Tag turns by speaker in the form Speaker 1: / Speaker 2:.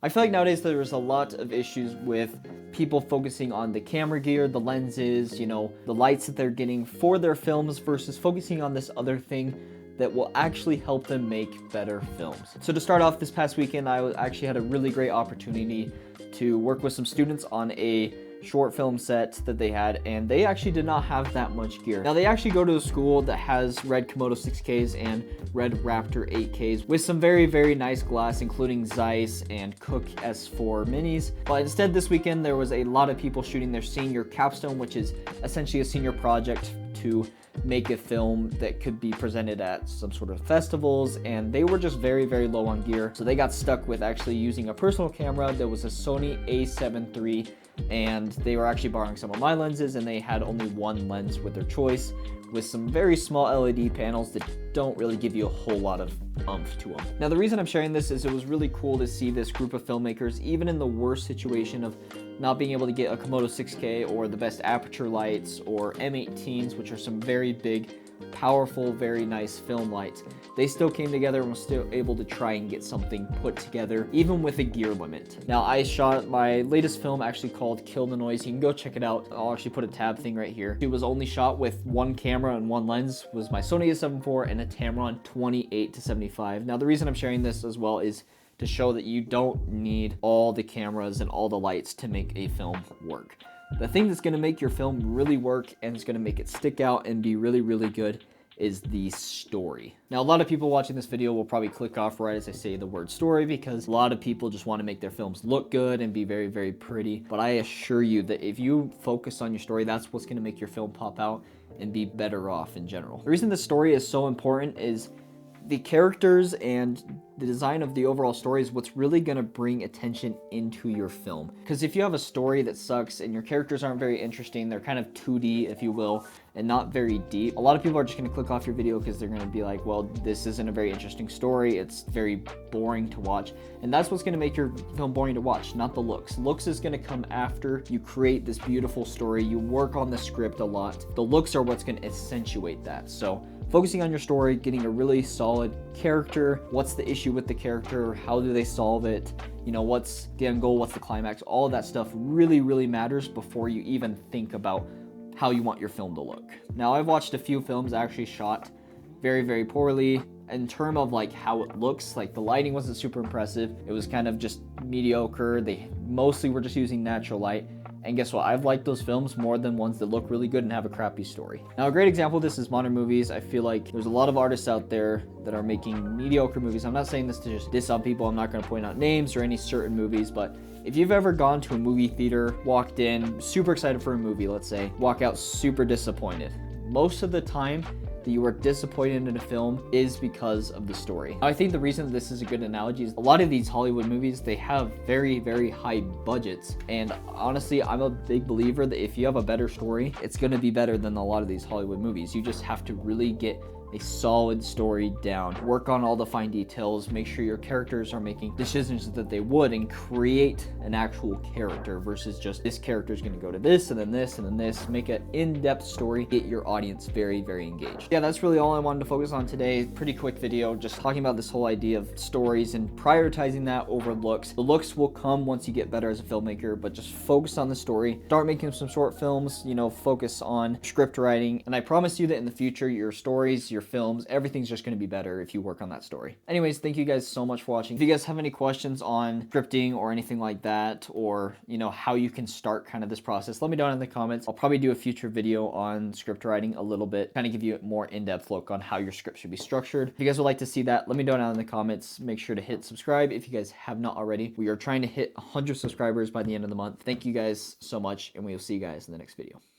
Speaker 1: I feel like nowadays there's a lot of issues with people focusing on the camera gear, the lenses, the lights that they're getting for their films versus focusing on this other thing that will actually help them make better films. So to start off, this past weekend, I actually had a really great opportunity to work with some students on a short film set that they had, and they actually did not have that much gear. Now, they actually go to a school that has Red Komodo 6Ks and Red Raptor 8Ks with some very, very nice glass, including Zeiss and Cooke S4 minis. But instead, this weekend, there was a lot of people shooting their senior capstone, which is essentially a senior project to make a film that could be presented at some sort of festivals, and they were just very, very low on gear. So they got stuck with actually using a personal camera that was a Sony a7 III, and they were actually borrowing some of my lenses, and they had only one lens with their choice, with some very small LED panels that don't really give you a whole lot of oomph to them. Now, the reason I'm sharing this is it was really cool to see this group of filmmakers, even in the worst situation of not being able to get a Komodo 6K or the best aperture lights or M18s, which are some very big, powerful, very nice film lights, they still came together and were still able to try and get something put together, even with a gear 4. Now, I shot my latest film actually called Kill the Noise. You can go check it out. I'll actually put a tab thing right here. It was only shot with one camera and one lens, was my Sony a7 IV and a Tamron 28-75. Now, the reason I'm sharing this as well is to show that you don't need all the cameras and all the lights to make a film work. The thing that's going to make your film really work and is going to make it stick out and be really, really good is the story. Now, a lot of people watching this video will probably click off right as I say the word story, because a lot of people just want to make their films look good and be very, very pretty. But I assure you that if you focus on your story, that's what's going to make your film pop out and be better off in general. The reason the story is so important is the characters and the design of the overall story is what's really going to bring attention into your film. Because if you have a story that sucks and your characters aren't very interesting, they're kind of 2D, if you will, and not very deep, a lot of people are just going to click off your video because they're going to be like, well, this isn't a very interesting story, it's very boring to watch. And that's what's going to make your film boring to watch, not the looks. Looks is going to come after you create this beautiful story, you work on the script a lot. The looks are what's going to accentuate that. So focusing on your story, getting a really solid character, what's the issue with the character, how do they solve it, what's the end goal, what's the climax, all of that stuff really, really matters before you even think about how you want your film to look. Now, I've watched a few films actually shot very, very poorly in terms of like how it looks. Like the lighting wasn't super impressive. It was kind of just mediocre. They mostly were just using natural light. And guess what? I've liked those films more than ones that look really good and have a crappy story. Now, a great example of this is modern movies. I feel like there's a lot of artists out there that are making mediocre movies. I'm not saying this to just diss on people. I'm not going to point out names or any certain movies, but if you've ever gone to a movie theater, walked in, super excited for a movie, let's say, walk out super disappointed, most of the time that you are disappointed in a film is because of the story. I think the reason this is a good analogy is a lot of these Hollywood movies, they have very, very high budgets. And honestly, I'm a big believer that if you have a better story, it's going to be better than a lot of these Hollywood movies. You just have to really get a solid story down, work on all the fine details, make sure your characters are making decisions that they would, and create an actual character versus just this character is going to go to this and then this and then this. Make an in-depth story, get your audience very, very engaged. Yeah, that's really all I wanted to focus on today. Pretty quick video, just talking about this whole idea of stories and prioritizing that over looks. The looks will come once you get better as a filmmaker, but just focus on the story. Start making some short films, focus on script writing, and I promise you that in the future, your stories, your films, everything's just going to be better if you work on that story. Anyways, thank you guys so much for watching. If you guys have any questions on scripting or anything like that, or how you can start kind of this process, let me know in the comments. I'll probably do a future video on script writing a little bit, kind of give you a more in-depth look on how your script should be structured. If you guys would like to see that, let me know down in the comments. Make sure to hit subscribe if you guys have not already. We are trying to hit 100 subscribers by the end of the month. Thank you guys so much, and we will see you guys in the next video.